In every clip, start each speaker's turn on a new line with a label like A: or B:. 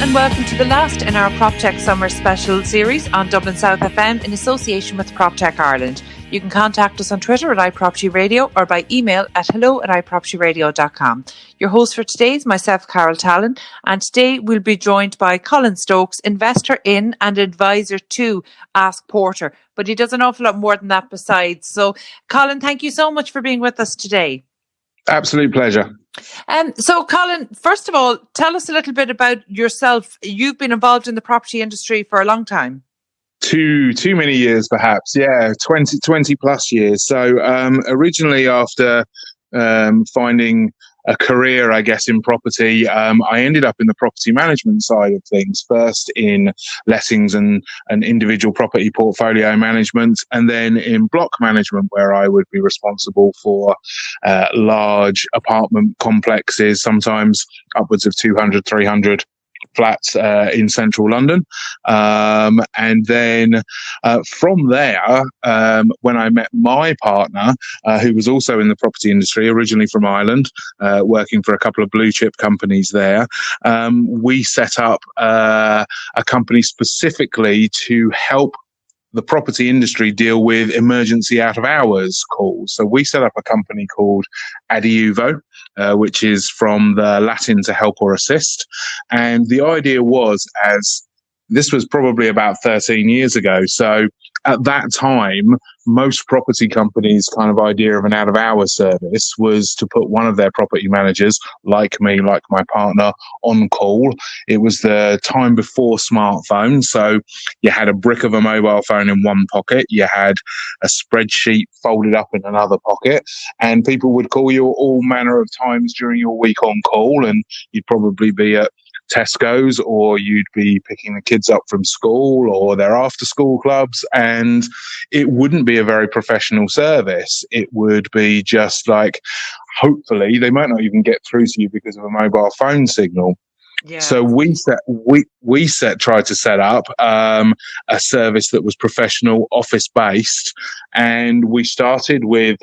A: and welcome to the last in our Proptech Summer Special Series on Dublin South FM in association with Proptech Ireland. You can contact us on Twitter at iPropertyRadio or by email at hello@iPropertyRadio.com. Your host for today is myself, Carol Tallon, and today we'll be joined by Colin Stokes, investor in and advisor to AskPorter, but he does an awful lot more than that besides. So, Colin, thank you so much for being with us today.
B: Absolute pleasure.
A: So, Colin, first of all, tell us a little bit about yourself. You've been involved in the property industry for a long time.
B: Too many years, perhaps. Yeah, 20 plus years. So originally after finding a career, I guess, in property, I ended up in the property management side of things, first in lettings and individual property portfolio management, and then in block management, where I would be responsible for large apartment complexes, sometimes upwards of 200, 300 flats in central London. And then from there, when I met my partner, who was also in the property industry, originally from Ireland, working for a couple of blue chip companies there, we set up a company specifically to help the property industry deal with emergency out of hours calls. So we set up a company called Adiuvo, which is from the Latin to help or assist. And the idea was, as this was probably about 13 years ago. So at that time, most property companies' kind of idea of an out of hours service was to put one of their property managers, like me, like my partner, on call. It was the time before smartphones. So you had a brick of a mobile phone in one pocket. You had a spreadsheet folded up in another pocket, and people would call you all manner of times during your week on call. And you'd probably be at Tesco's, or you'd be picking the kids up from school or their after school clubs, and it wouldn't be a very professional service. It would be just like, hopefully they might not even get through to you because of a mobile phone signal. Yeah. So we tried to set up a service that was professional, office based, and we started with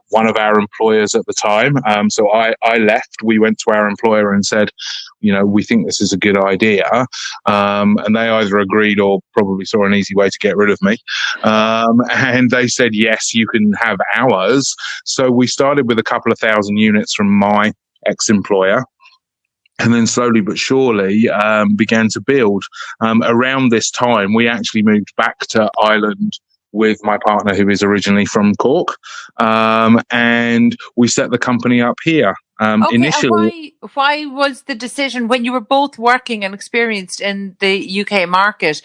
B: one of our employers at the time. So I left. We went to our employer and said, we think this is a good idea, and they either agreed or probably saw an easy way to get rid of me. And they said, yes, you can have ours. So we started with a couple of thousand units from my ex-employer. And then slowly but surely began to build. Around this time, we actually moved back to Ireland with my partner, who is originally from Cork, and we set the company up here. Initially,
A: why was the decision, when you were both working and experienced in the UK market?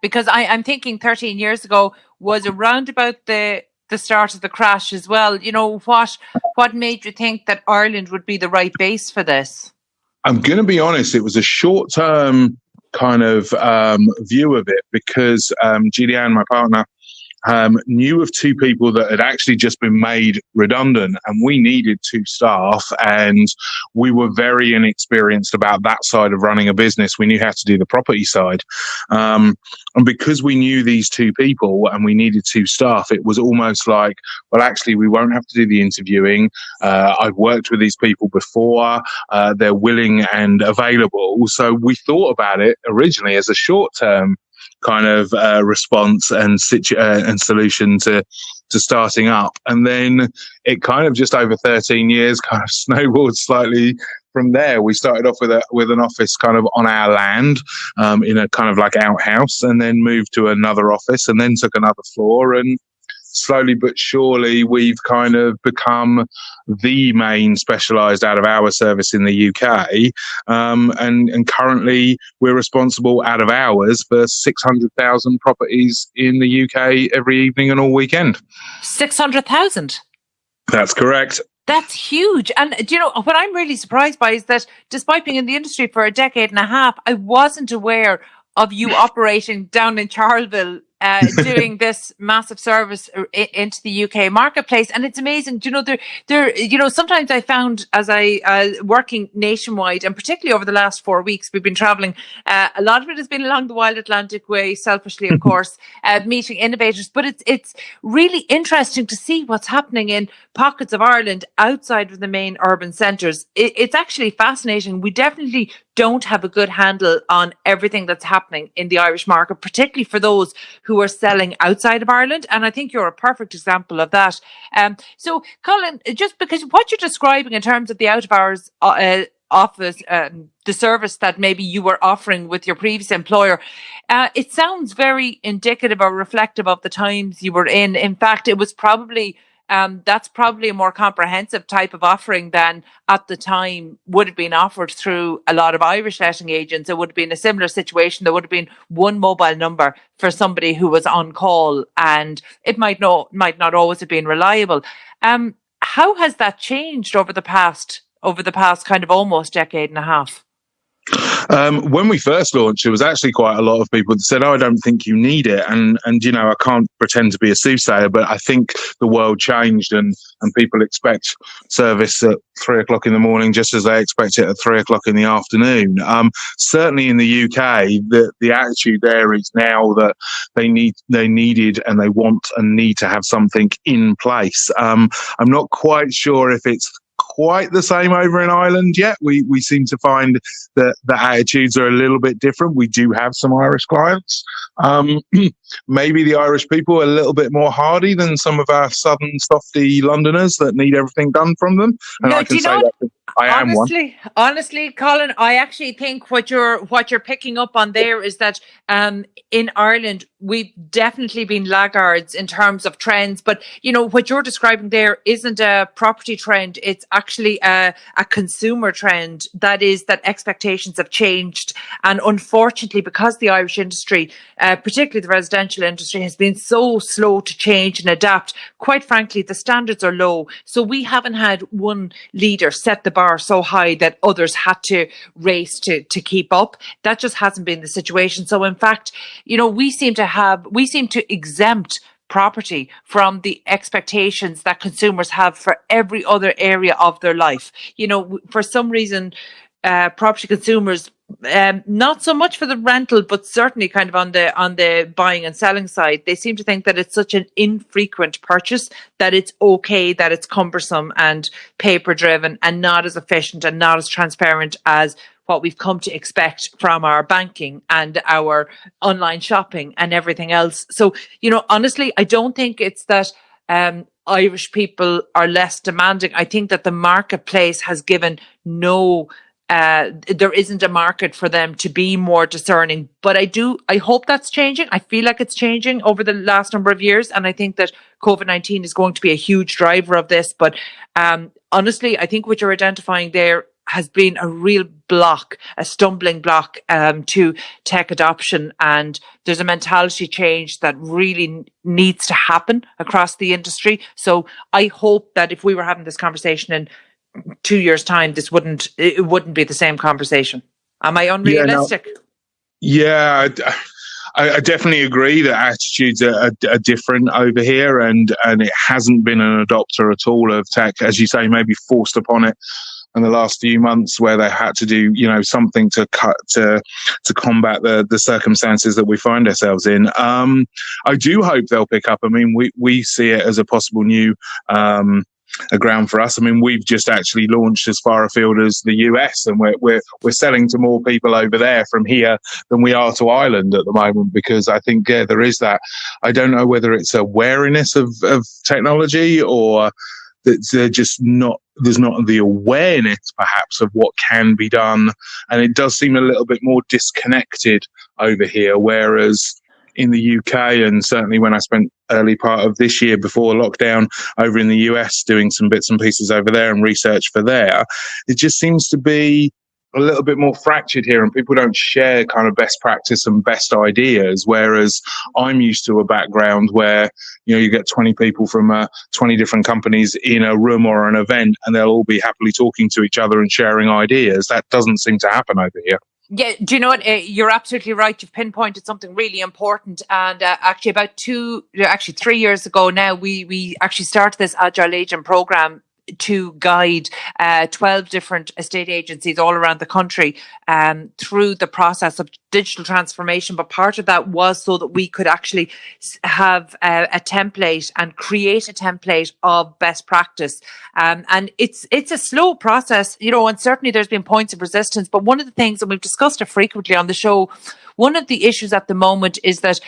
A: Because I'm thinking 13 years ago was around about the start of the crash as well. What made you think that Ireland would be the right base for this?
B: I'm going to be honest, it was a short-term kind of view of it, because Julianne, my partner, knew of two people that had actually just been made redundant, and we needed two staff, and we were very inexperienced about that side of running a business. We knew how to do the property side. And because we knew these two people and we needed two staff, it was almost like, well, actually, we won't have to do the interviewing. I've worked with these people before. They're willing and available. So we thought about it originally as a short-term kind of response and solution to starting up. And then it kind of just over 13 years kind of snowballed slightly from there. We started off with an office kind of on our land, in a kind of like outhouse, and then moved to another office, and then took another floor, and slowly but surely we've kind of become the main specialised out of hours service in the UK, and currently we're responsible out of hours for 600,000 properties in the UK every evening and all weekend.
A: 600,000?
B: That's correct.
A: That's huge. And what I'm really surprised by is that despite being in the industry for a decade and a half, I wasn't aware of you operating down in Charleville doing this massive service into the UK marketplace. And it's amazing. You know, sometimes I found as I working nationwide, and particularly over the last 4 weeks, we've been traveling. A lot of it has been along the Wild Atlantic Way, selfishly, of course, meeting innovators. But it's really interesting to see what's happening in pockets of Ireland outside of the main urban centres. It's actually fascinating. We definitely don't have a good handle on everything that's happening in the Irish market, particularly for those who are selling outside of Ireland. And I think you're a perfect example of that. So, Colin, just because what you're describing in terms of the out of hours office, the service that maybe you were offering with your previous employer, it sounds very indicative or reflective of the times you were in. In fact, it was probably that's probably a more comprehensive type of offering than at the time would have been offered through a lot of Irish letting agents. It would have been a similar situation. There would have been one mobile number for somebody who was on call, and it might not always have been reliable. How has that changed over the past kind of almost decade and a half?
B: When we first launched, there was actually quite a lot of people that said, "Oh, I don't think you need it." And you know, I can't pretend to be a soothsayer, but I think the world changed, and people expect service at 3:00 in the morning just as they expect it at 3:00 in the afternoon. Certainly in the UK, the attitude there is now that they needed and they want and need to have something in place. I'm not quite sure if it's quite the same over in Ireland yet. We seem to find that the attitudes are a little bit different. We do have some Irish clients. Maybe the Irish people are a little bit more hardy than some of our southern softy Londoners that need everything done from them. And
A: no,
B: I can say that I am one.
A: Honestly, Colin, I actually think what you're picking up on there is that in Ireland we've definitely been laggards in terms of trends. But you know what you're describing there isn't a property trend; it's actually a consumer trend. That is that expectations have changed, and unfortunately, because the Irish industry, particularly the residential industry, has been so slow to change and adapt. Quite frankly, the standards are low, so we haven't had one leader set the bar so high that others had to race to keep up. That just hasn't been the situation. So in fact, you know, we seem to exempt property from the expectations that consumers have for every other area of their life. You know, for some reason, property consumers, not so much for the rental, but certainly kind of on the buying and selling side, they seem to think that it's such an infrequent purchase that it's okay, that it's cumbersome and paper driven and not as efficient and not as transparent as what we've come to expect from our banking and our online shopping and everything else. So, you know, honestly, I don't think it's that Irish people are less demanding. I think that the marketplace has given there isn't a market for them to be more discerning. But I hope that's changing. I feel like it's changing over the last number of years. And I think that COVID-19 is going to be a huge driver of this. But honestly, I think what you're identifying there has been a real block, a stumbling block to tech adoption. And there's a mentality change that really needs to happen across the industry. So I hope that if we were having this conversation in 2 years' time, it wouldn't be the same conversation. Am I unrealistic?
B: Yeah, I definitely agree that attitudes are different over here, and it hasn't been an adopter at all of tech, as you say, maybe forced upon it in the last few months, where they had to do, you know, something to combat the circumstances that we find ourselves in. I do hope they'll pick up. I mean, we see it as a possible new a ground for us. I mean, we've just actually launched as far afield as the US, and we're selling to more people over there from here than we are to Ireland at the moment, because I think there is that. I don't know whether it's a wariness of technology, or that there's not the awareness perhaps of what can be done, and it does seem a little bit more disconnected over here, whereas in the UK, and certainly when I spent early part of this year before lockdown over in the US doing some bits and pieces over there and research for there, it just seems to be a little bit more fractured here, and people don't share kind of best practice and best ideas. Whereas I'm used to a background where, you know, you get 20 people from 20 different companies in a room or an event, and they'll all be happily talking to each other and sharing ideas. That doesn't seem to happen over here.
A: Yeah, do you know what? You're absolutely right. You've pinpointed something really important. And actually, 3 years ago now, we actually started this Agile Agent program to guide 12 different estate agencies all around the country through the process of digital transformation. But part of that was so that we could actually have a template and create a template of best practice. And it's a slow process, and certainly there's been points of resistance. But one of the things, and we've discussed it frequently on the show, one of the issues at the moment is that,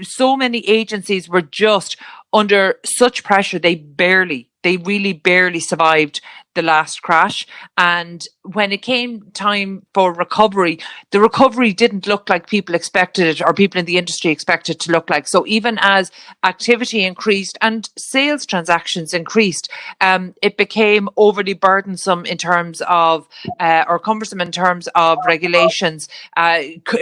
A: so many agencies were just under such pressure, they really barely survived the last crash. And when it came time for recovery, the recovery didn't look like people expected it, or people in the industry expected it to look like. So even as activity increased and sales transactions increased, it became overly burdensome in terms of, or cumbersome in terms of regulations.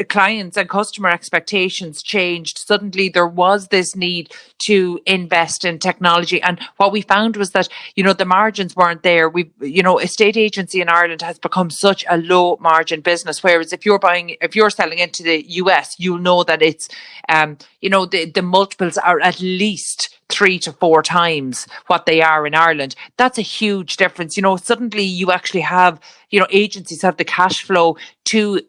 A: Clients and customer expectations changed. Suddenly there was this need to invest in technology. And what we found was that, the margins weren't there. Estate agency in Ireland has become such a low margin business. Whereas if you're selling into the US, you'll know that it's, the multiples are at least 3 to 4 times what they are in Ireland. That's a huge difference. Suddenly you actually have, agencies have the cash flow to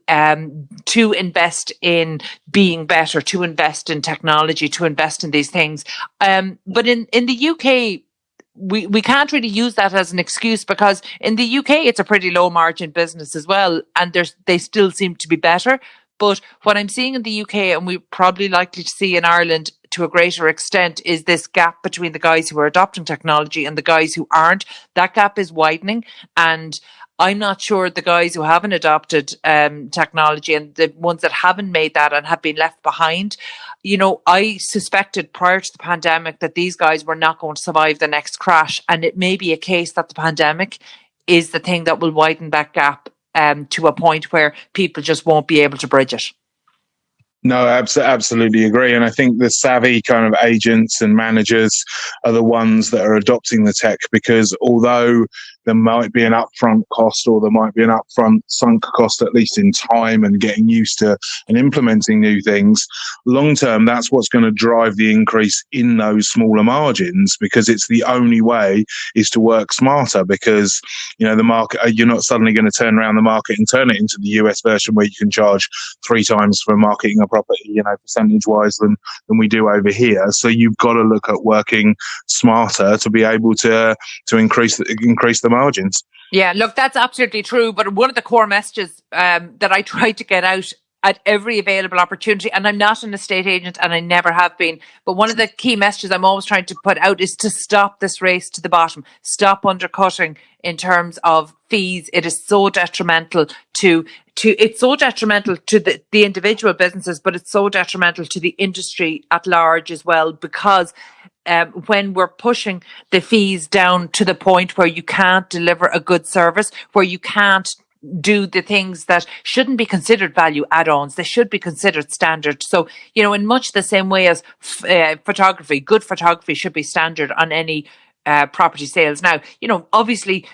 A: invest in being better, to invest in technology, to invest in these things. But in the UK, we can't really use that as an excuse, because in the UK it's a pretty low margin business as well, and they still seem to be better. But what I'm seeing in the UK, and we're probably likely to see in Ireland to a greater extent, is this gap between the guys who are adopting technology and the guys who aren't. That gap is widening, and I'm not sure the guys who haven't adopted technology and the ones that haven't made that and have been left behind, I suspected prior to the pandemic that these guys were not going to survive the next crash. And it may be a case that the pandemic is the thing that will widen that gap to a point where people just won't be able to bridge it.
B: No, absolutely agree. And I think the savvy kind of agents and managers are the ones that are adopting the tech, because although there might be an upfront cost, or there might be an upfront sunk cost, at least in time and getting used to and implementing new things, long term, that's what's going to drive the increase in those smaller margins, because it's the only way is to work smarter. Because, the market, you're not suddenly going to turn around the market and turn it into the US version where you can charge 3 times for marketing a property, percentage wise than we do over here. So you've got to look at working smarter to be able to increase the margins.
A: Yeah, look, that's absolutely true. But one of the core messages that I try to get out at every available opportunity, and I'm not an estate agent and I never have been, but one of the key messages I'm always trying to put out is to stop this race to the bottom. Stop undercutting in terms of fees. It is so detrimental to the individual businesses, but it's so detrimental to the industry at large as well, because when we're pushing the fees down to the point where you can't deliver a good service, where you can't do the things that shouldn't be considered value add-ons, they should be considered standard. So, in much the same way as photography, good photography should be standard on any property sales. Now, obviously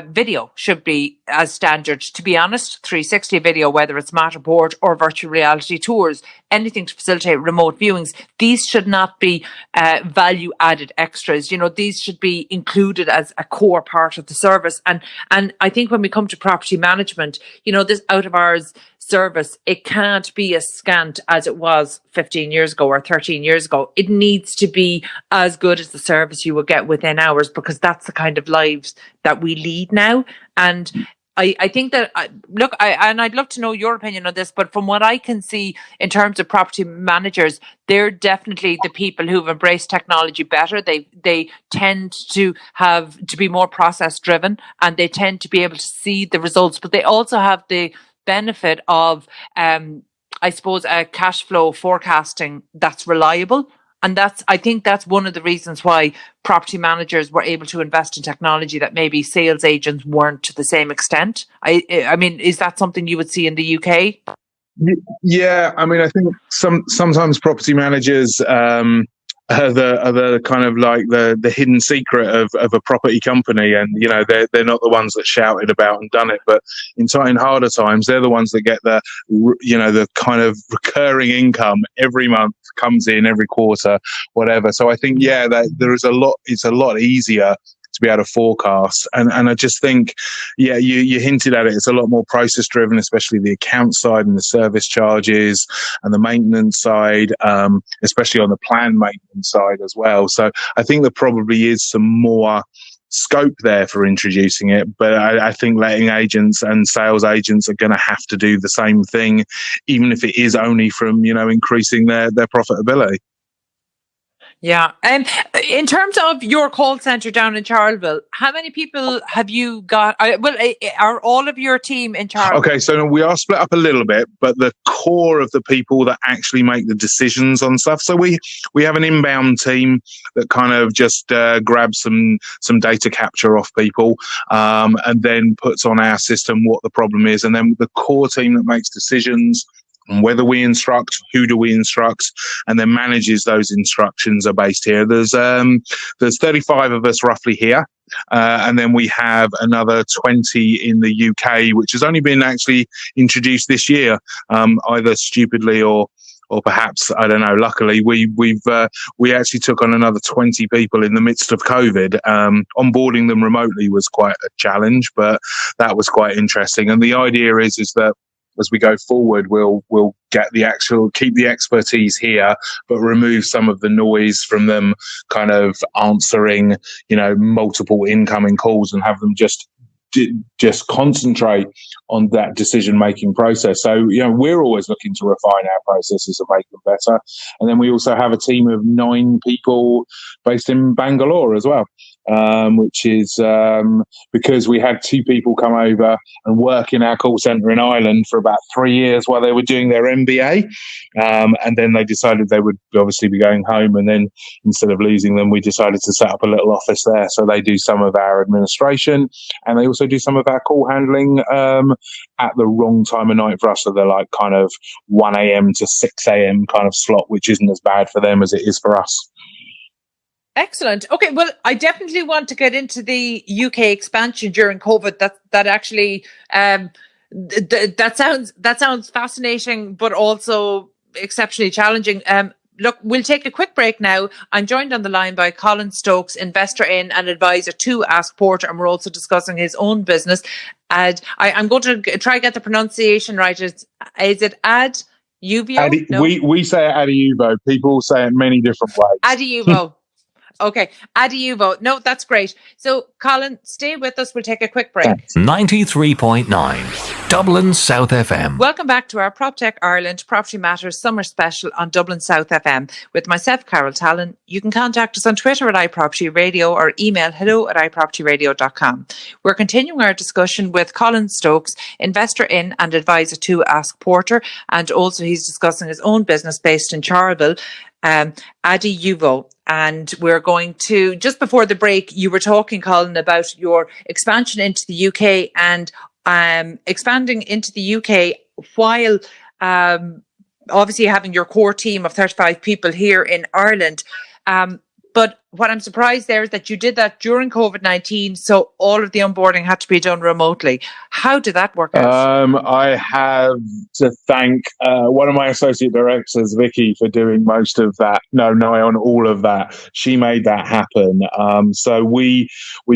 A: video should be as standard. To be honest, 360 video, whether it's Matterport or virtual reality tours, anything to facilitate remote viewings, these should not be value added extras. These should be included as a core part of the service. And I think when we come to property management, this out of hours service, it can't be as scant as it was 15 years ago or 13 years ago. It needs to be as good as the service you will get within hours, because that's the kind of lives that we lead now. And I think that, I'd love to know your opinion on this, but from what I can see in terms of property managers, they're definitely the people who've embraced technology better. They tend to be more process driven, and they tend to be able to see the results, but they also have the benefit of, I suppose, a cash flow forecasting that's reliable. And I think that's one of the reasons why property managers were able to invest in technology that maybe sales agents weren't to the same extent. I mean, is that something you would see in the UK?
B: Yeah, I mean, I think sometimes property managers the kind of like the hidden secret of a property company, and they're not the ones that shouted about and done it, but in harder times they're the ones that get the kind of recurring income every month, comes in every quarter, whatever. So I think that there is it's a lot easier to be able to forecast, and I just think you hinted at it, it's a lot more process driven, especially the account side and the service charges and the maintenance side, especially on the planned maintenance side as well. So I think there probably is some more scope there for introducing it, but I think letting agents and sales agents are going to have to do the same thing, even if it is only from increasing their profitability.
A: Yeah. And in terms of your call centre down in Charleville, how many people have you got? Are all of your team in Charleville?
B: Okay, so we are split up a little bit, but the core of the people that actually make the decisions on stuff. So we have an inbound team that kind of just grabs some data capture off people, and then puts on our system what the problem is. And then the core team that makes decisions on whether we instruct, who do we instruct, and then manages those instructions are based here. There's 35 of us roughly here, and then we have another 20 in the UK, which has only been actually introduced this year, either stupidly or perhaps, I don't know, luckily. We actually took on another 20 people in the midst of COVID. Onboarding them remotely was quite a challenge, but that was quite interesting. And the idea is that as we go forward, we'll get keep the expertise here, but remove some of the noise from them kind of answering, multiple incoming calls, and have them just concentrate on that decision-making process. So, we're always looking to refine our processes and make them better. And then we also have a team of 9 people based in Bangalore as well, which is because we had 2 people come over and work in our call centre in Ireland for about 3 years while they were doing their MBA. And then they decided they would obviously be going home. And then instead of losing them, we decided to set up a little office there. So they do some of our administration, and they also do some of our call handling at the wrong time of night for us. So they're like kind of 1 a.m. to 6 a.m. kind of slot, which isn't as bad for them as it is for us.
A: Excellent. Okay, well, I definitely want to get into the UK expansion during COVID. That actually that sounds fascinating, but also exceptionally challenging. Look, we'll take a quick break now. I'm joined on the line by Colin Stokes, investor in and advisor to AskPorter, and we're also discussing his own business. And I'm going to try to get the pronunciation right. Is it Adiuvo? No?
B: We say it Adiuvo. People say it many different ways.
A: Adiuvo. Okay, Adiuvo. No, that's great. So, Colin, stay with us. We'll take a quick break.
C: 93.9 Dublin South FM.
A: Welcome back to our Proptech Ireland Property Matters Summer Special on Dublin South FM with myself, Carol Tallon. You can contact us on Twitter at iPropertyRadio or email hello@iPropertyRadio.com. We're continuing our discussion with Colin Stokes, investor in and advisor to AskPorter, and also he's discussing his own business based in Charleville, Adiuvo. And we're going to, just before the break, you were talking, Colin, about your expansion into the UK and expanding into the UK while obviously having your core team of 35 people here in Ireland. But what I'm surprised there is that you did that during COVID-19, so all of the onboarding had to be done remotely. How did that work out?
B: I have to thank one of my associate directors, Vicky, for doing most of that. No, on all of that. She made that happen. So we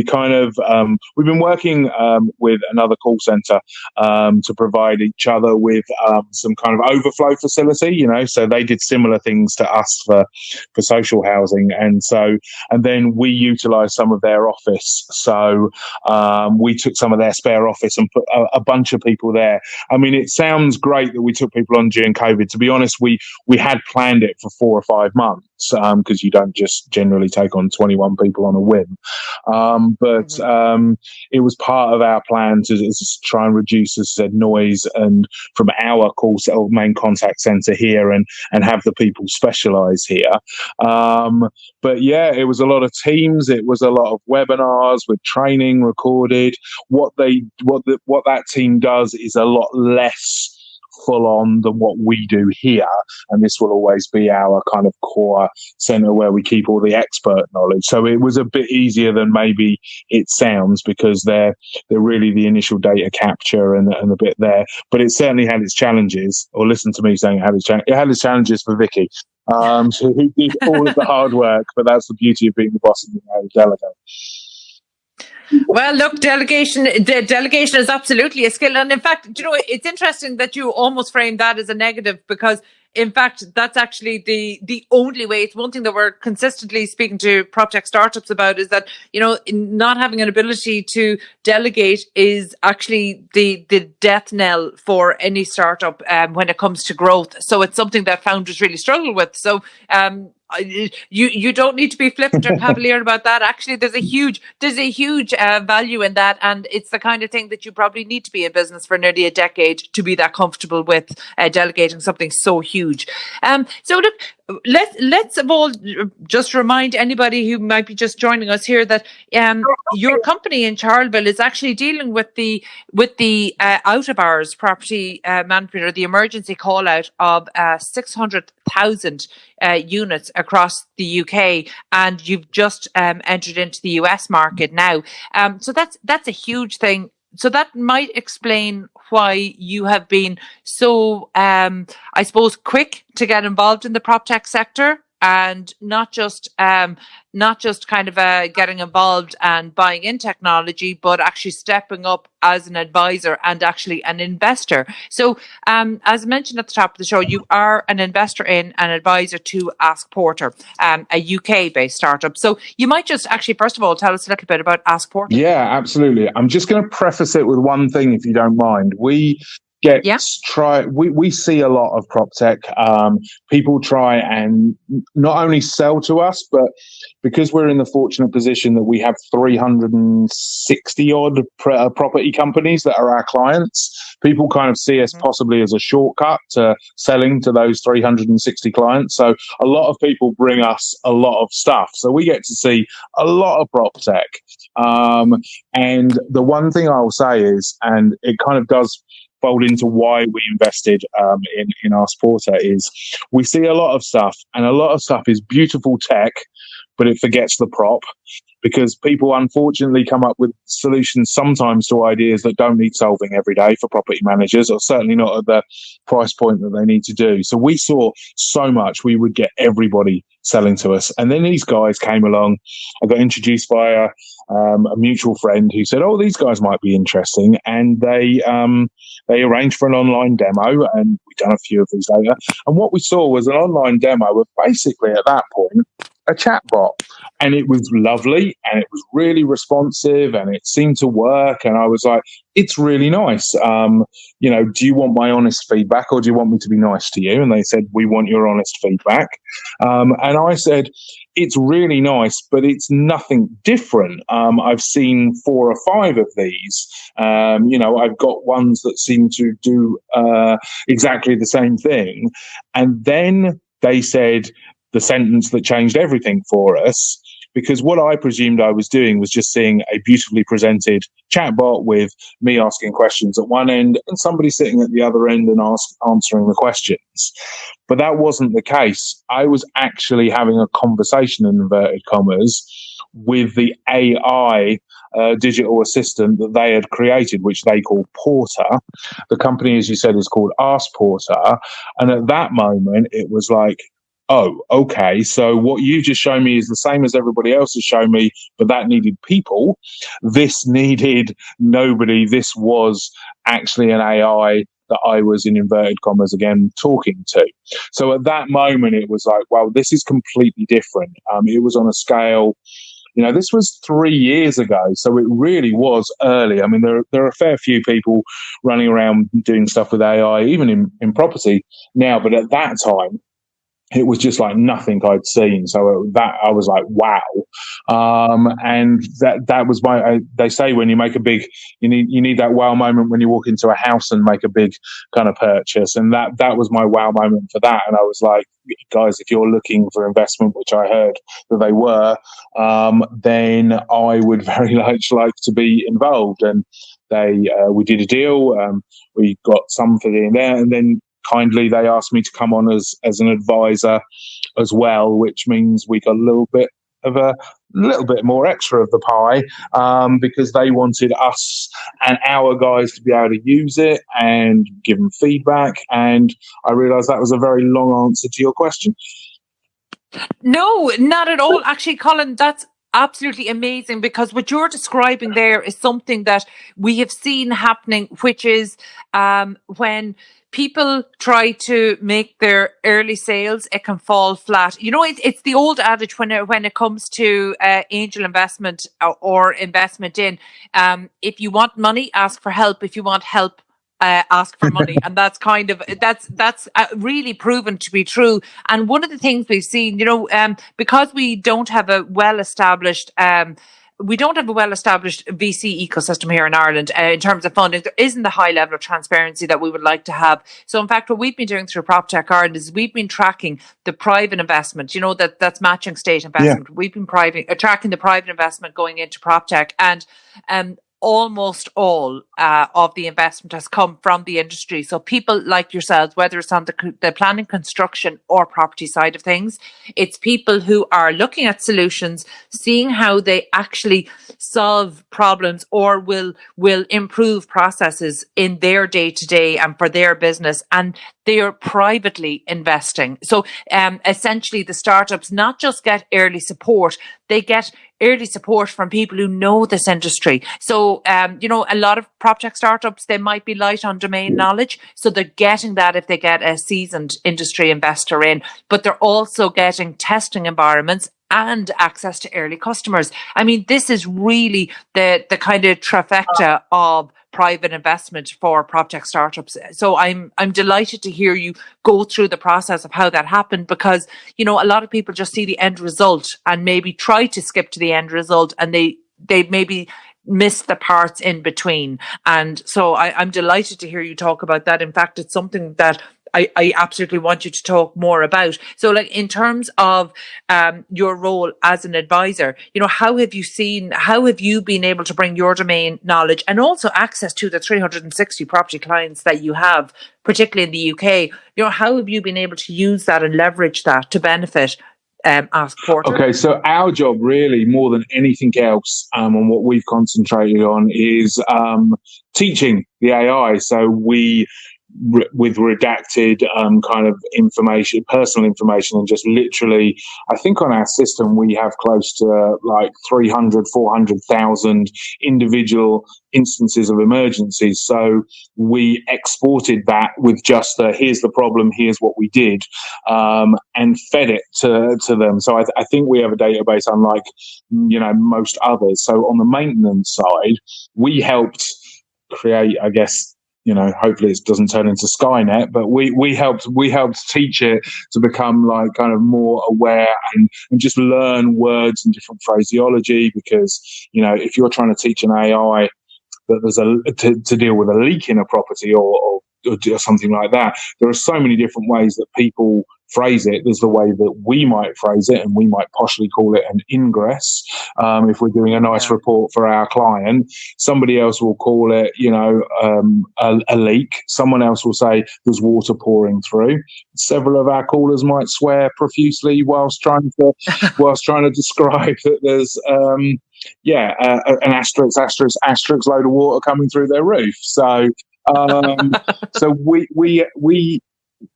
B: kind of we've been working with another call centre to provide each other with some kind of overflow facility. So they did similar things to us for social housing, and then we utilised some of their office. So we took some of their spare office and put a bunch of people there. I mean, it sounds great that we took people on during COVID. To be honest, we had planned it for 4 or 5 months because you don't just generally take on 21 people on a whim. But it was part of our plan to try and reduce, as I said, noise and from our main contact centre here and have the people specialise here. But yeah, it was a lot of Teams. It was a lot of webinars with training recorded. What that team does is a lot less full on than what we do here. And this will always be our kind of core center where we keep all the expert knowledge. So it was a bit easier than maybe it sounds, because they're really the initial data capture and a bit there. But it certainly had its challenges, or listen to me saying it had its challenges for Vicky. So who did all of the hard work, but that's the beauty of being the boss and the delegate.
A: Well, look, delegation is absolutely a skill. And in fact, it's interesting that you almost frame that as a negative, because in fact, that's actually the only way. It's one thing that we're consistently speaking to PropTech startups about, is that, not having an ability to delegate is actually the death knell for any startup when it comes to growth. So it's something that founders really struggle with. So you don't need to be flippant or cavalier about that. Actually, there's a huge value in that, and it's the kind of thing that you probably need to be in business for nearly a decade to be that comfortable with delegating something so huge. So look, let's all just remind anybody who might be just joining us here that your company in Charleville is actually dealing with the out of hours property management, or the emergency call out of 600,000 units across the UK, and you've just entered into the US market now. So that's a huge thing. So that might explain why you have been so, I suppose, quick to get involved in the PropTech sector, and not just kind of getting involved and buying in technology, but actually stepping up as an advisor and actually an investor. So as mentioned at the top of the show, you are an investor in and advisor to AskPorter, a UK-based startup. So you might just actually, first of all, tell us a little bit about AskPorter.
B: Yeah, absolutely. I'm just going to preface it with one thing, if you don't mind. We see a lot of PropTech. People try and not only sell to us, but because we're in the fortunate position that we have 360 odd property companies that are our clients, people kind of see us possibly as a shortcut to selling to those 360 clients. So a lot of people bring us a lot of stuff. So we get to see a lot of PropTech. And the one thing I will say is, and it kind of does fold into why we invested in AskPorter, is we see a lot of stuff, and a lot of stuff is beautiful tech, but it forgets the prop, because people unfortunately come up with solutions sometimes to ideas that don't need solving every day for property managers, or certainly not at the price point that they need to do. So we saw so much, we would get everybody selling to us. And then these guys came along. I got introduced by a mutual friend who said, oh, these guys might be interesting. And they arranged for an online demo, and we've done a few of these later. And what we saw was an online demo of basically, at that point, a chatbot. And it was lovely, and it was really responsive, and it seemed to work. And I was like, it's really nice. Do you want my honest feedback, or do you want me to be nice to you? And they said, we want your honest feedback. And I said, it's really nice, but it's nothing different. I've seen 4 or 5 of these. I've got ones that seem to do exactly the same thing. And then they said the sentence that changed everything for us, because what I presumed I was doing was just seeing a beautifully presented chatbot with me asking questions at one end and somebody sitting at the other end and answering the questions. But that wasn't the case. I was actually having a conversation, in inverted commas, with the AI digital assistant that they had created, which they call Porter. The company, as you said, is called AskPorter. And at that moment, it was like, oh, okay, so what you've just shown me is the same as everybody else has shown me, but that needed people. This needed nobody. This was actually an AI that I was, in inverted commas again, talking to. So at that moment, it was like, wow, this is completely different. It was on a scale, this was 3 years ago, so it really was early. I mean, there are a fair few people running around doing stuff with AI, even in property now, but at that time, it was just like nothing I'd seen. So that I was like, wow. And that was they say when you make a big, you need that wow moment when you walk into a house and make a big kind of purchase. And that was my wow moment for that. And I was like, guys, if you're looking for investment, which I heard that they were, then I would very much like to be involved. And we did a deal. We got some for in there, and then kindly they asked me to come on as an advisor as well, which means we got a little bit more extra of the pie, because they wanted us and our guys to be able to use it and give them feedback. And I realised that was a very long answer to your question.
A: No, not at all. Actually, Colin, that's absolutely amazing, because what you're describing there is something that we have seen happening, which is when people try to make their early sales, it can fall flat. You know, it's the old adage when it comes to angel investment or investment in, if you want money, ask for help. If you want help, ask for money. And that's really proven to be true. And one of the things we've seen, because we don't have a well-established VC ecosystem here in Ireland in terms of funding, there isn't the high level of transparency that we would like to have. So in fact, what we've been doing through Proptech Ireland is we've been tracking the private investment, that's matching state investment. Yeah. We've been tracking the private investment going into Proptech, and almost all of the investment has come from the industry. So people like yourselves, whether it's on the planning, construction or property side of things, it's people who are looking at solutions, seeing how they actually solve problems or will improve processes in their day-to-day and for their business, and they are privately investing. So essentially the startups not just get early support, they get early support from people who know this industry. So, a lot of PropTech startups, they might be light on domain knowledge. So they're getting that if they get a seasoned industry investor in, but they're also getting testing environments and access to early customers. I mean, this is really the kind of trifecta of private investment for PropTech startups. So I'm delighted to hear you go through the process of how that happened, because, a lot of people just see the end result and maybe try to skip to the end result, and they maybe miss the parts in between. And so I'm delighted to hear you talk about that. In fact, it's something that I absolutely want you to talk more about. So, like, in terms of your role as an advisor, how have you been able to bring your domain knowledge and also access to the 360 property clients that you have, particularly in the UK? How have you been able to use that and leverage that to benefit AskPorter?
B: Okay, so our job really, more than anything else, and what we've concentrated on is teaching the AI. So we, with redacted kind of information, personal information, and just literally, I think on our system we have close to like 400,000 individual instances of emergencies. So we exported that with just here's the problem, here's what we did, and fed it to them. So I think we have a database unlike most others. So on the maintenance side, we helped create, I guess, hopefully it doesn't turn into Skynet, but we helped teach it to become like kind of more aware and just learn words and different phraseology. Because, if you're trying to teach an AI that there's to deal with a leak in a property or something like that, there are so many different ways that people phrase it. There's the way that we might phrase it, and we might poshly call it an ingress. If we're doing a nice report for our client, somebody else will call it, a leak. Someone else will say there's water pouring through. Several of our callers might swear profusely whilst trying to describe that there's an asterisk load of water coming through their roof. So so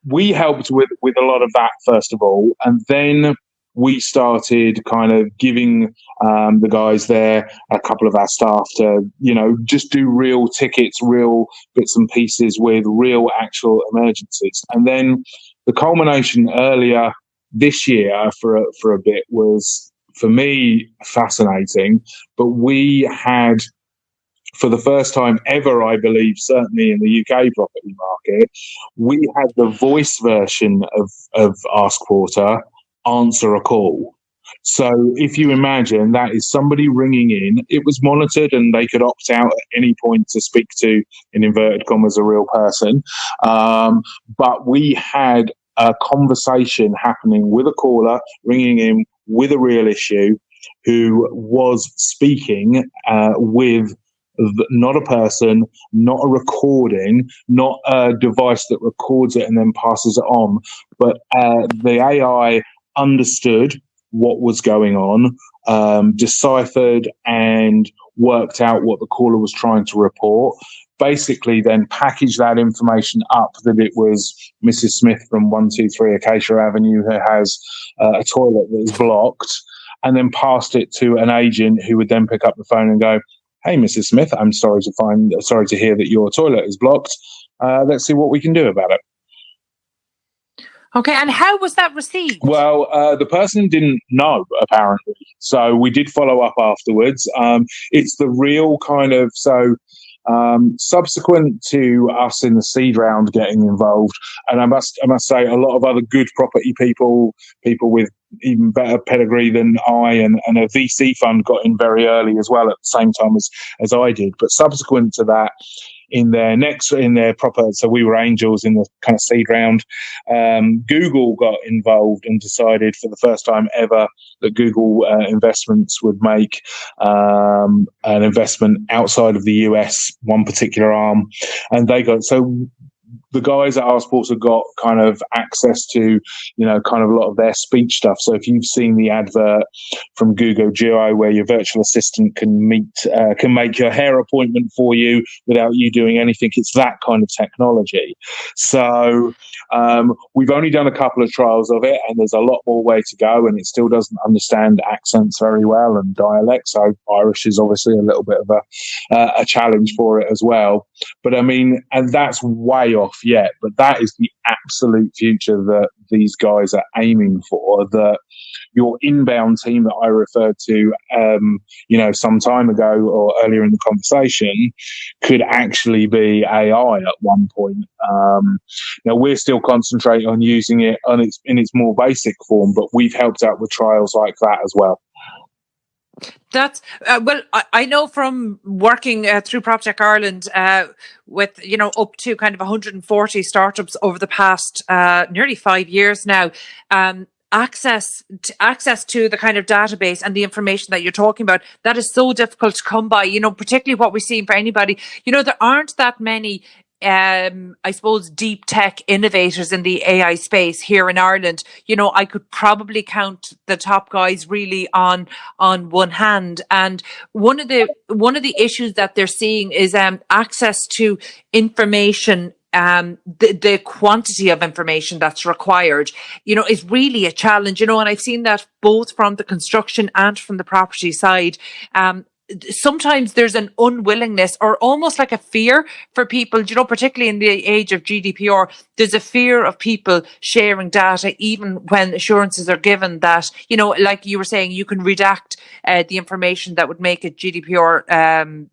B: we helped with a lot of that first of all, and then we started kind of giving the guys there, a couple of our staff, to just do real tickets, real bits and pieces with real actual emergencies. And then the culmination earlier this year for a bit was, for me, fascinating. But we had, for the first time ever, I believe, certainly in the UK property market, we had the voice version of AskPorter answer a call. So if you imagine, that is somebody ringing in, it was monitored and they could opt out at any point to speak to, in inverted commas, a real person. But we had a conversation happening with a caller ringing in with a real issue, who was speaking with not a person, not a recording, not a device that records it and then passes it on, but the AI understood what was going on, deciphered and worked out what the caller was trying to report, basically then packaged that information up that it was Mrs. Smith from 123 Acacia Avenue who has a toilet that is blocked, and then passed it to an agent who would then pick up the phone and go, "Hey, Mrs. Smith, I'm sorry to hear that your toilet is blocked. Let's see what we can do about it."
A: Okay, and how was that received?
B: Well, the person didn't know, apparently. So we did follow up afterwards. It's the real kind of, subsequent to us in the seed round getting involved, and I must say a lot of other good property people with even better pedigree than I and a VC fund got in very early as well at the same time as I did. But subsequent to that, in their proper, so we were angels in the kind of seed round, Google got involved and decided for the first time ever that Google investments would make an investment outside of the US, one particular arm, and they got, so the guys at AskPorter got kind of access to, kind of a lot of their speech stuff. So if you've seen the advert from Google Duo where your virtual assistant can make your hair appointment for you without you doing anything, it's that kind of technology. So we've only done a couple of trials of it, and there's a lot more way to go, and it still doesn't understand accents very well and dialects. So Irish is obviously a little bit of a challenge for it as well. But I mean, and that's way off yet, but that is the absolute future that these guys are aiming for. That your inbound team that I referred to, some time ago or earlier in the conversation, could actually be AI at one point. Now we're still concentrating on using it in its more basic form, but we've helped out with trials like that as well.
A: That's well, I know from working through Proptech Ireland with up to kind of 140 startups over the past nearly 5 years now. Access to the kind of database and the information that you're talking about, that is so difficult to come by. Particularly what we're seeing for anybody. There aren't that many. I suppose deep tech innovators in the AI space here in Ireland. I could probably count the top guys really on one hand. And one of the issues that they're seeing is access to information. The quantity of information that's required, is really a challenge. And I've seen that both from the construction and from the property side. Sometimes there's an unwillingness or almost like a fear for people, particularly in the age of GDPR, there's a fear of people sharing data, even when assurances are given that, like you were saying, you can redact the information that would make it GDPR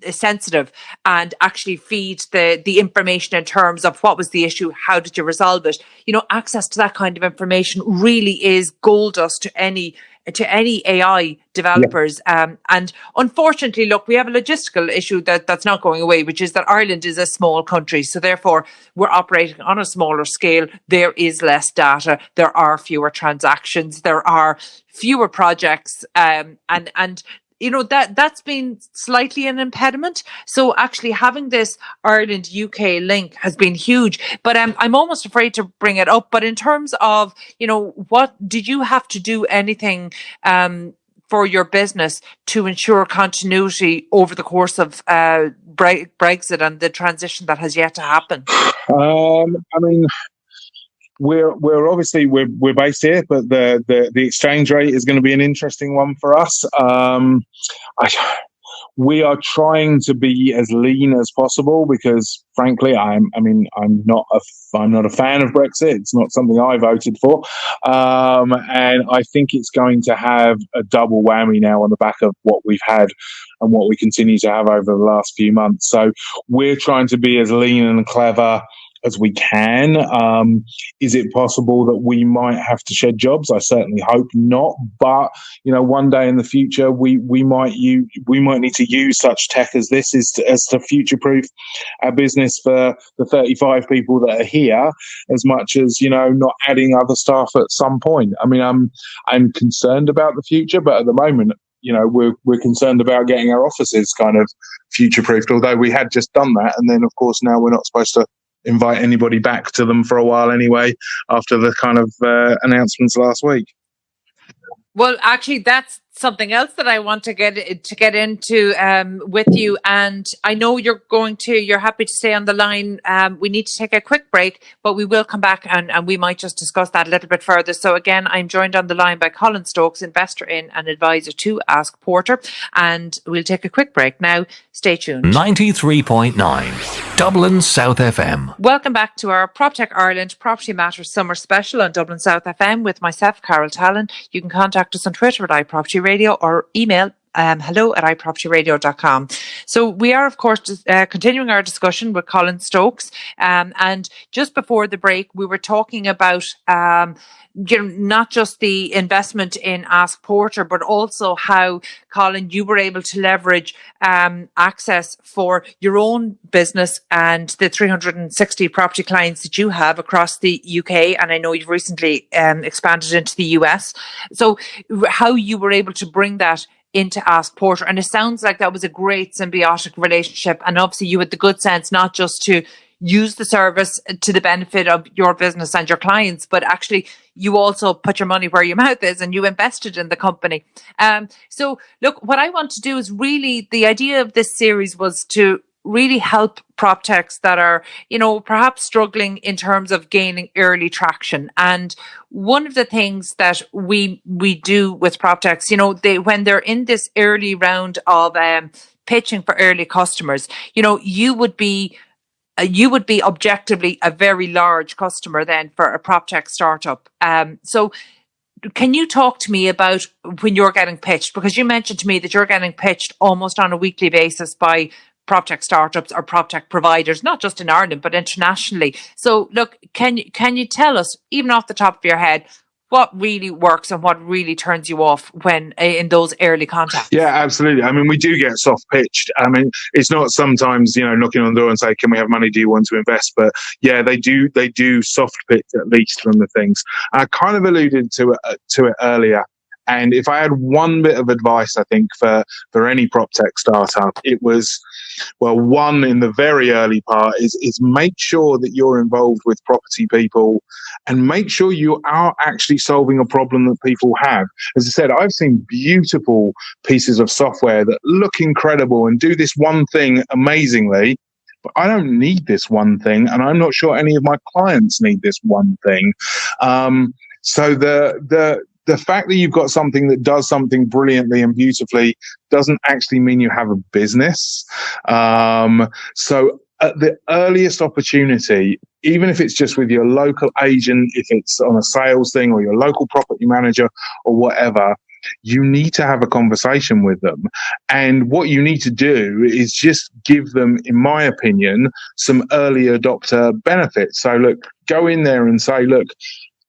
A: sensitive and actually feed the information in terms of what was the issue, how did you resolve it. Access to that kind of information really is gold dust to any AI developers. Yeah. And unfortunately, look, we have a logistical issue that's not going away, which is that Ireland is a small country. So therefore, we're operating on a smaller scale. There is less data. There are fewer transactions. There are fewer projects. And that's been slightly an impediment. So actually having this Ireland UK link has been huge. But I'm almost afraid to bring it up. But in terms of, what did you have to do anything for your business to ensure continuity over the course of Brexit and the transition that has yet to happen?
B: We're obviously we're based here, but the exchange rate is going to be an interesting one for us. We are trying to be as lean as possible because, frankly, I'm not a fan of Brexit. It's not something I voted for, and I think it's going to have a double whammy now on the back of what we've had and what we continue to have over the last few months. So we're trying to be as lean and clever as we can. Is it possible that we might have to shed jobs? I certainly hope not. But one day in the future, we might need to use such tech as this as to future-proof our business for the 35 people that are here, as much as not adding other staff at some point. I mean, I'm concerned about the future, but at the moment, we're concerned about getting our offices kind of future-proofed, although we had just done that. And then, of course, now we're not supposed to invite anybody back to them for a while anyway, after the kind of announcements last week.
A: Well, actually, that's something else that I want to get into with you. And I know you're happy to stay on the line. We need to take a quick break, but we will come back and we might just discuss that a little bit further. So again, I'm joined on the line by Colin Stokes, investor in and advisor to AskPorter. And we'll take a quick break now. Stay tuned.
C: 93.9 Dublin South FM.
A: Welcome back to our Proptech Ireland Property Matters Summer Special on Dublin South FM with myself, Carol Tallon. You can contact us on Twitter at iPropertyRadio or email hello@iPropertyRadio.com. So we are, of course, continuing our discussion with Colin Stokes. And just before the break, we were talking about not just the investment in AskPorter, but also how, Colin, you were able to leverage access for your own business and the 360 property clients that you have across the UK. And I know you've recently expanded into the US. So how you were able to bring that into AskPorter. And it sounds like that was a great symbiotic relationship. And obviously you had the good sense not just to use the service to the benefit of your business and your clients, but actually you also put your money where your mouth is and you invested in the company. So look, what I want to do is really, the idea of this series was to really help PropTechs that are, perhaps struggling in terms of gaining early traction. And one of the things that we do with PropTechs, when they're in this early round of pitching for early customers, you would be objectively a very large customer then for a PropTech startup. So can you talk to me about when you're getting pitched? Because you mentioned to me that you're getting pitched almost on a weekly basis by PropTech startups or PropTech providers, not just in Ireland, but internationally. So look, can you tell us, even off the top of your head, what really works and what really turns you off when in those early contacts?
B: Yeah, absolutely. I mean, we do get soft pitched. I mean, it's not sometimes, knocking on the door and say, can we have money? Do you want to invest? But yeah, they do soft pitch at least from the things. I kind of alluded to it earlier. And if I had one bit of advice, I think for any PropTech startup, it was, well, one in the very early part is make sure that you're involved with property people and make sure you are actually solving a problem that people have. As I said, I've seen beautiful pieces of software that look incredible and do this one thing amazingly, but I don't need this one thing, and I'm not sure any of my clients need this one thing. So the fact that you've got something that does something brilliantly and beautifully doesn't actually mean you have a business. So at the earliest opportunity, even if it's just with your local agent, if it's on a sales thing or your local property manager or whatever, you need to have a conversation with them. And what you need to do is just give them, in my opinion, some early adopter benefits. So look, go in there and say, look,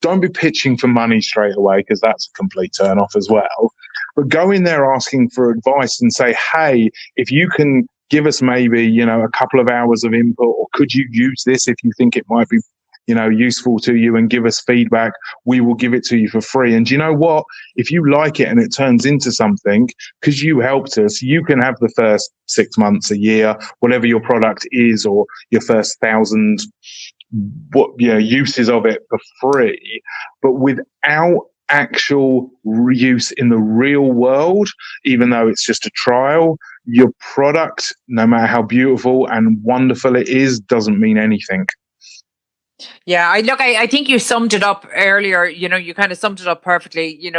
B: don't be pitching for money straight away, because that's a complete turn off as well. But go in there asking for advice and say, hey, if you can give us maybe, a couple of hours of input, or could you use this if you think it might be, useful to you, and give us feedback, we will give it to you for free. And you know what? If you like it and it turns into something, because you helped us, you can have the first 6 months, a year, whatever your product is, or your first 1,000 uses of it for free. But without actual use in the real world, even though it's just a trial, your product, no matter how beautiful and wonderful it is, doesn't mean anything.
A: Yeah, I think you summed it up earlier. You kind of summed it up perfectly. You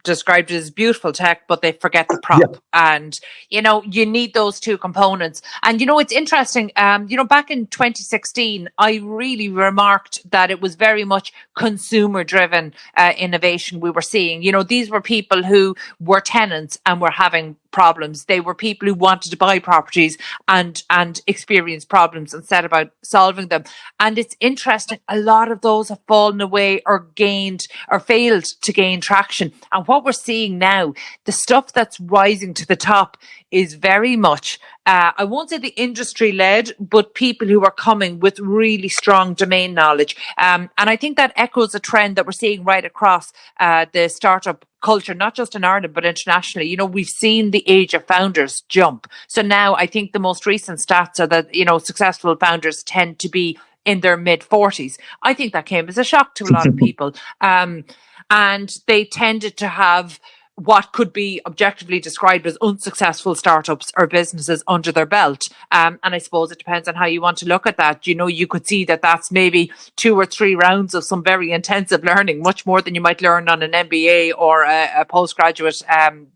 A: described it as beautiful tech, but they forget the prop. Yeah. And, you need those two components. And, it's interesting. Back in 2016, I really remarked that it was very much consumer driven innovation we were seeing. These were people who were tenants and were having problems. They were people who wanted to buy properties and experience problems and set about solving them. And it's interesting, a lot of those have fallen away or failed to gain traction. And what we're seeing now, the stuff that's rising to the top is very much I won't say the industry led, but people who are coming with really strong domain knowledge. And I think that echoes a trend that we're seeing right across the startup culture, not just in Ireland, but internationally. You know, we've seen the age of founders jump. So now I think the most recent stats are that, you know, successful founders tend to be in their mid 40s. I think that came as a shock to a lot of people. And they tended to have what could be objectively described as unsuccessful startups or businesses under their belt. And I suppose it depends on how you want to look at that. You know, you could see that that's maybe 2 or 3 rounds of some very intensive learning, much more than you might learn on an MBA or a postgraduate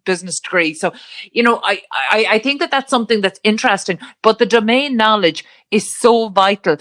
A: business degree. So, you know, I think that that's something that's interesting, but the domain knowledge is so vital.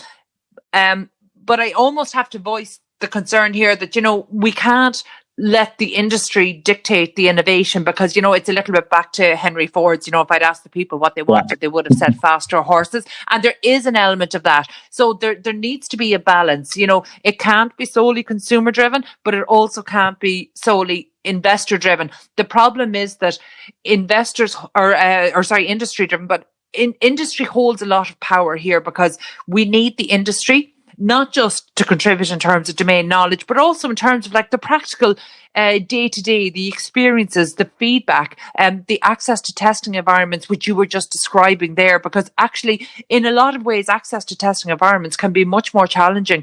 A: But I almost have to voice the concern here that, you know, we can't let the industry dictate the innovation, because, you know, it's a little bit back to Henry Ford's, you know, if I'd asked the people what they wanted, they would have said faster horses. And there is an element of that. So there needs to be a balance. You know, it can't be solely consumer driven, but it also can't be solely investor driven. The problem is that industry driven, but industry holds a lot of power here, because we need the industry not just to contribute in terms of domain knowledge, but also in terms of like the practical day-to-day, the experiences, the feedback, the access to testing environments, which you were just describing there, because actually in a lot of ways, access to testing environments can be much more challenging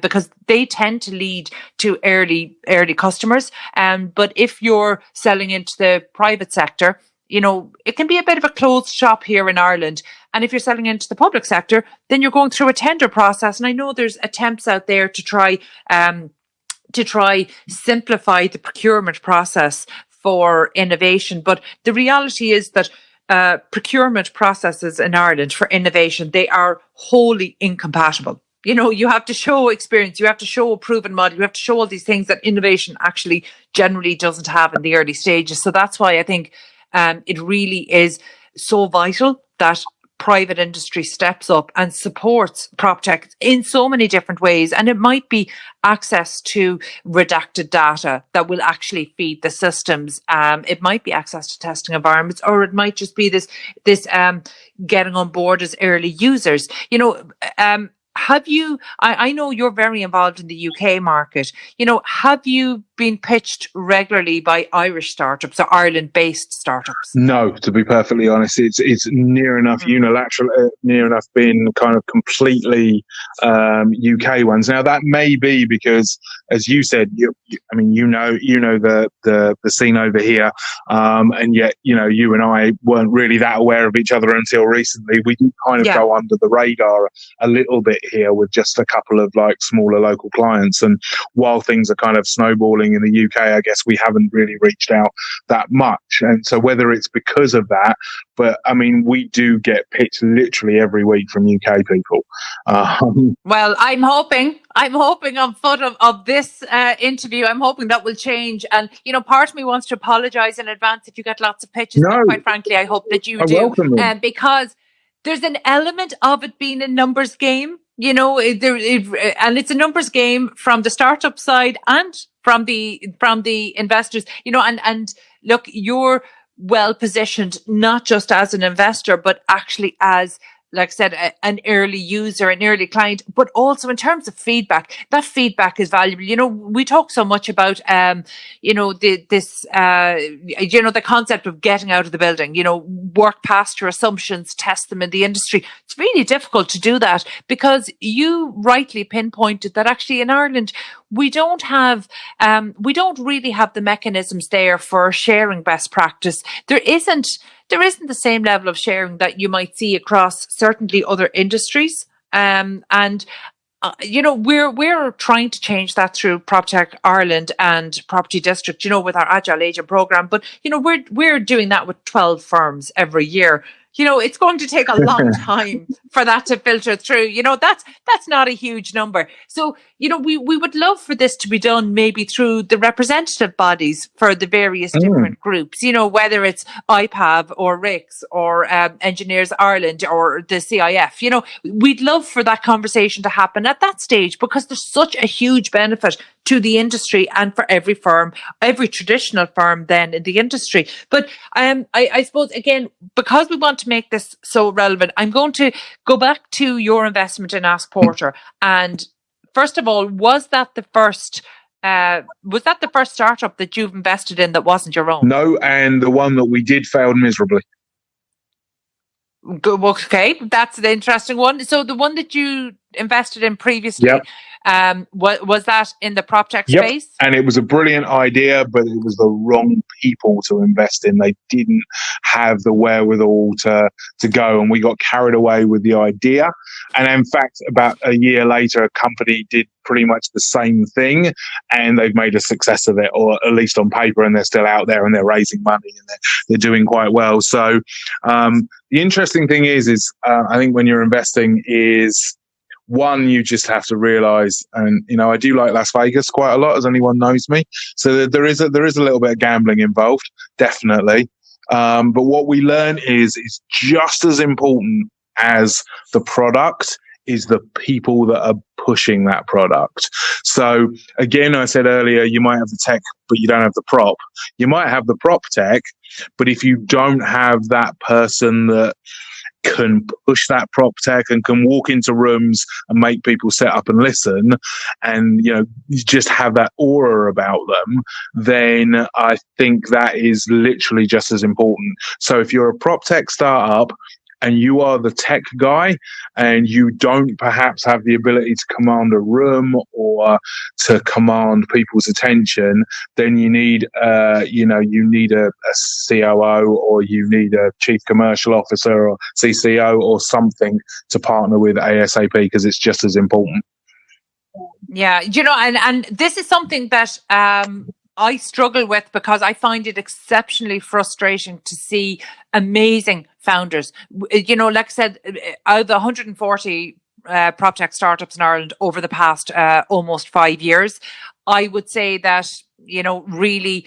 A: because they tend to lead to early customers. But if you're selling into the private sector, you know, it can be a bit of a closed shop here in Ireland. And if you're selling into the public sector, then you're going through a tender process. And I know there's attempts out there to try simplify the procurement process for innovation. But the reality is that procurement processes in Ireland for innovation, they are wholly incompatible. You know, you have to show experience, you have to show a proven model, you have to show all these things that innovation actually generally doesn't have in the early stages. So that's why I think it really is so vital that private industry steps up and supports PropTech in so many different ways. And it might be access to redacted data that will actually feed the systems. It might be access to testing environments, or it might just be this getting on board as early users. You know, have you, I know you're very involved in the UK market, you know, have you been pitched regularly by Irish startups or Ireland-based startups?
B: No, to be perfectly honest, it's near enough unilateral, near enough being kind of completely UK ones. Now that may be because, as you said, you know the scene over here, and yet you know you and I weren't really that aware of each other until recently. We do kind of go under the radar a little bit here with just a couple of like smaller local clients, and while things are kind of snowballing in the UK, I guess we haven't really reached out that much. And so whether it's because of that, but I mean, we do get pitched literally every week from UK people.
A: Well, I'm hoping on foot of this interview, I'm hoping that will change. And, you know, part of me wants to apologise in advance if you get lots of pitches. No. But quite frankly, I hope that you do. Because there's an element of it being a numbers game. You know, and it's a numbers game from the startup side and from the investors. You know, and look, you're well positioned not just as an investor, but actually as, like I said, an early user, an early client, but also in terms of feedback. That feedback is valuable. You know, we talk so much about, you know, the concept of getting out of the building, you know, work past your assumptions, test them in the industry. It's really difficult to do that because you rightly pinpointed that actually in Ireland, we don't really have the mechanisms there for sharing best practice. There isn't the same level of sharing that you might see across certainly other industries. You know, we're trying to change that through Proptech Ireland and Property District, you know, with our Agile Agent program. But, you know, we're doing that with 12 firms every year. You know, it's going to take a long time for that to filter through. You know, that's not a huge number. So, you know, we would love for this to be done maybe through the representative bodies for the various different groups, you know, whether it's IPAV or RICS or Engineers Ireland or the CIF. You know, we'd love for that conversation to happen at that stage because there's such a huge benefit to the industry and for every firm, every traditional firm then in the industry. But I suppose, again, because we want want to make this so relevant, I'm going to go back to your investment in AskPorter. And first of all, was that the first startup that you've invested in that wasn't your own?
B: No, and the one that we did failed miserably.
A: Okay, that's the interesting one. So the one that you invested in previously, was that in the Proptech space?
B: And it was a brilliant idea, but it was the wrong people to invest in. They didn't have the wherewithal to go, and we got carried away with the idea. And in fact, about a year later, a company did pretty much the same thing, and they've made a success of it, or at least on paper, and they're still out there and they're raising money and they're doing quite well. So the interesting thing is I think when you're investing is, one, you just have to realize, and I do like Las Vegas quite a lot, as anyone knows me. So there is a little bit of gambling involved, definitely. But what we learn is just as important as the product is the people that are pushing that product. So again, I said earlier, you might have the tech, but you don't have the prop. You might have the prop tech, but if you don't have that person that can push that prop tech and can walk into rooms and make people sit up and listen, and you just have that aura about them, then I think that is literally just as important. So if you're a prop tech startup and you are the tech guy and you don't perhaps have the ability to command a room or to command people's attention, then you need a COO, or you need a chief commercial officer or CCO or something to partner with ASAP, because it's just as important.
A: Yeah, and this is something that I struggle with, because I find it exceptionally frustrating to see amazing founders. Like I said, out of the 140 PropTech startups in Ireland over the past almost 5 years, I would say that, really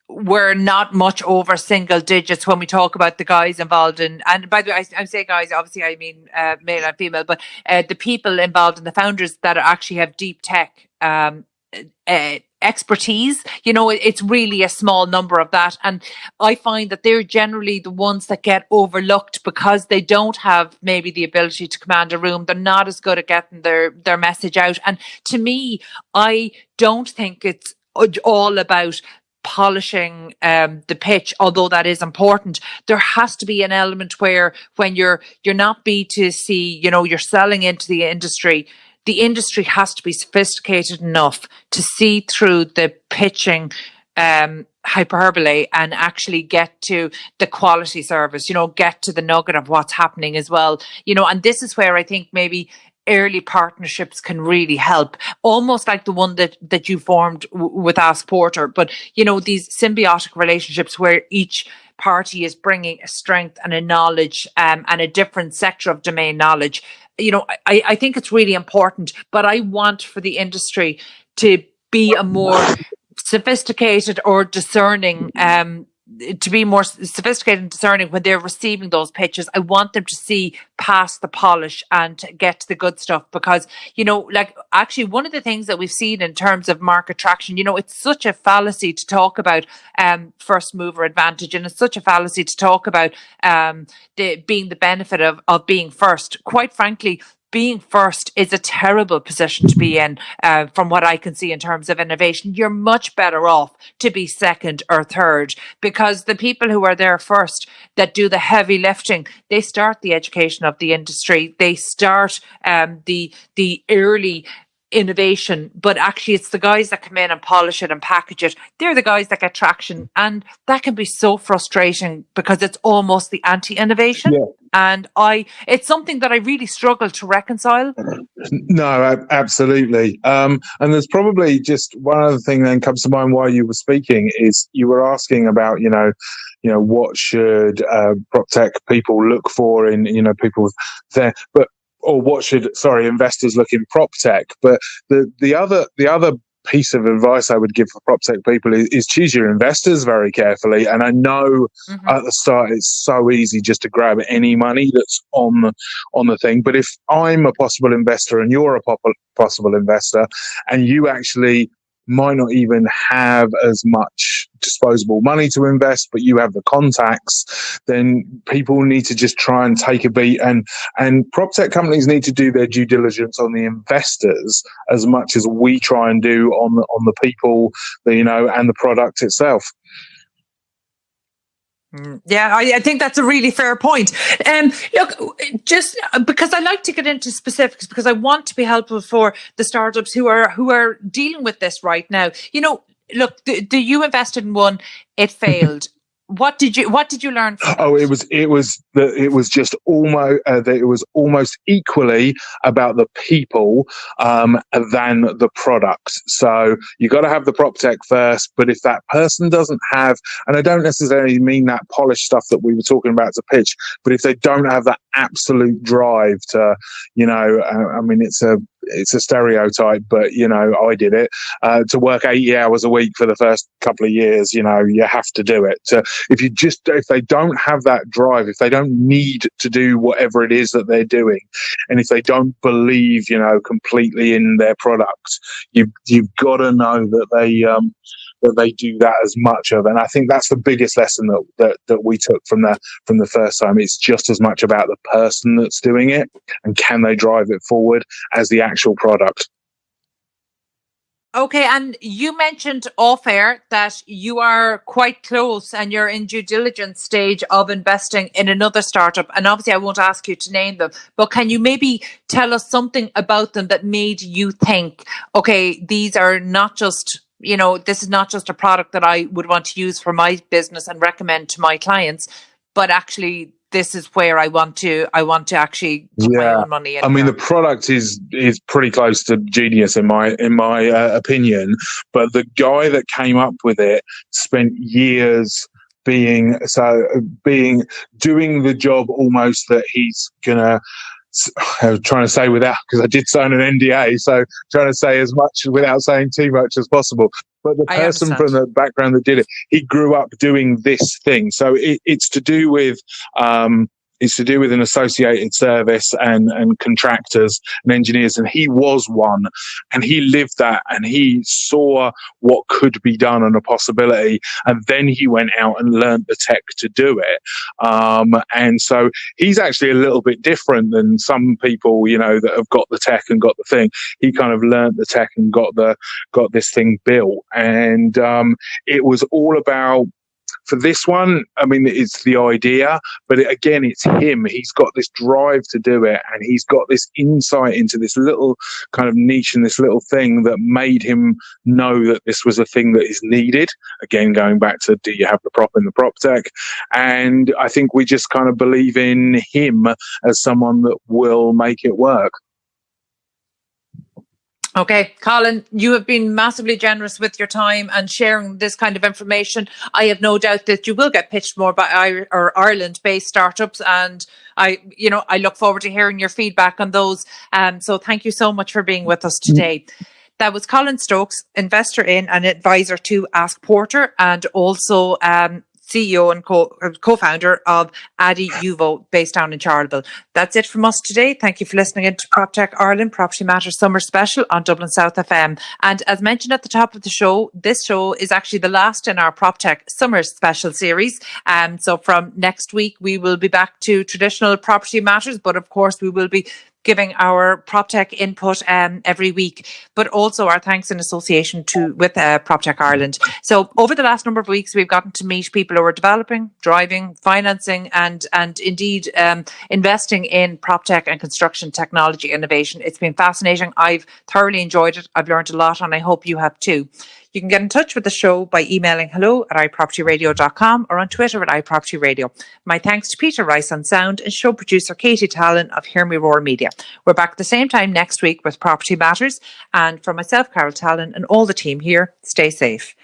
A: we're not much over single digits when we talk about the guys involved in, and by the way, I say guys, obviously I mean male and female, but the people involved and the founders that actually have deep tech expertise. It's really a small number of that, and I find that they're generally the ones that get overlooked because they don't have maybe the ability to command a room. They're not as good at getting their message out, and to me, I don't think it's all about polishing the pitch, although that is important. There has to be an element where, when you're not B2C, you're selling into the industry has to be sophisticated enough to see through the pitching hyperbole and actually get to the quality service, get to the nugget of what's happening as well. And this is where I think maybe early partnerships can really help, almost like the one that you formed with AskPorter. But, these symbiotic relationships where each party is bringing a strength and a knowledge and a different sector of domain knowledge. I think it's really important, but I want for the industry to be a more sophisticated or discerning, to be more sophisticated and discerning when they're receiving those pitches. I want them to see past the polish and to get to the good stuff, because, actually one of the things that we've seen in terms of market traction, it's such a fallacy to talk about first mover advantage, and it's such a fallacy to talk about being the benefit of being first. Quite frankly, being first is a terrible position to be in, from what I can see in terms of innovation. You're much better off to be second or third, because the people who are there first, that do the heavy lifting, they start the education of the industry, they start the early innovation, but actually it's the guys that come in and polish it and package it. They're the guys that get traction, and that can be so frustrating because it's almost the anti-innovation.
B: Yeah.
A: And it's something that I really struggle to reconcile.
B: No, absolutely. And there's probably just one other thing that comes to mind while you were speaking, is you were asking about, what should PropTech people look for in, people there, or what should investors look in PropTech. But the other piece of advice I would give for PropTech people is choose your investors very carefully. And I know at the start it's so easy just to grab any money that's on the thing. But if I'm a possible investor and you're a possible investor, and you actually might not even have as much disposable money to invest, but you have the contacts, then people need to just try and take a beat. And PropTech companies need to do their due diligence on the investors as much as we try and do on the people, and the product itself.
A: Yeah, I think that's a really fair point. Look, just because I like to get into specifics, because I want to be helpful for the startups who are dealing with this right now. Look, you invested in one, it failed. What did you learn from that?
B: It was just almost that it was almost equally about the people than the product. So you got to have the PropTech first, but if that person doesn't have, and I don't necessarily mean that polished stuff that we were talking about to pitch, but if they don't have that absolute drive to, it's a stereotype, but I did it, to work 80 hours a week for the first couple of years. You have to do it. If they don't have that drive, if they don't need to do whatever it is that they're doing, and if they don't believe, completely in their product, you've got to know that they do that as much of. And I think that's the biggest lesson that we took from the first time. It's just as much about the person that's doing it and can they drive it forward as the actual product.
A: Okay, and you mentioned off air that you are quite close and you're in due diligence stage of investing in another startup. And obviously I won't ask you to name them, but can you maybe tell us something about them that made you think, okay, these are not just, this is not just a product that I would want to use for my business and recommend to my clients, but actually this is where I want to actually put my own money in.
B: The product is pretty close to genius in my opinion, but the guy that came up with it spent years doing the job almost that he's gonna. I was trying to say without, because I did sign an NDA, so trying to say as much without saying too much as possible. But the person from the background that did it, he grew up doing this thing. So it's to do with an associated service and contractors and engineers. And he was one, and he lived that, and he saw what could be done and a possibility. And then he went out and learned the tech to do it. And so he's actually a little bit different than some people, that have got the tech and got the thing. He kind of learned the tech and got this thing built. And it was all about, for this one, it's the idea, but again, it's him. He's got this drive to do it, and he's got this insight into this little kind of niche and this little thing that made him know that this was a thing that is needed. Again, going back to, do you have the prop in the PropTech? And I think we just kind of believe in him as someone that will make it work.
A: Okay, Colin, you have been massively generous with your time and sharing this kind of information. I have no doubt that you will get pitched more by Ireland-based startups, and I look forward to hearing your feedback on those. So thank you so much for being with us today. That was Colin Stokes, investor in and advisor to AskPorter, and also CEO and co-founder of Adiuvo, based down in Charleville. That's it from us today. Thank you for listening in to Proptech Ireland Property Matters Summer Special on Dublin South FM. And as mentioned at the top of the show, this show is actually the last in our Proptech Summer Special Series. So from next week, we will be back to traditional property matters, but of course we will be giving our PropTech input every week, but also our thanks in association with PropTech Ireland. So over the last number of weeks, we've gotten to meet people who are developing, driving, financing, and indeed investing in PropTech and construction technology innovation. It's been fascinating. I've thoroughly enjoyed it. I've learned a lot, and I hope you have too. You can get in touch with the show by emailing hello@ipropertyradio.com or on Twitter @ipropertyradio. My thanks to Peter Rice on sound and show producer Katie Tallon of Hear Me Roar Media. We're back at the same time next week with Property Matters. And for myself, Carol Tallon, and all the team here, stay safe.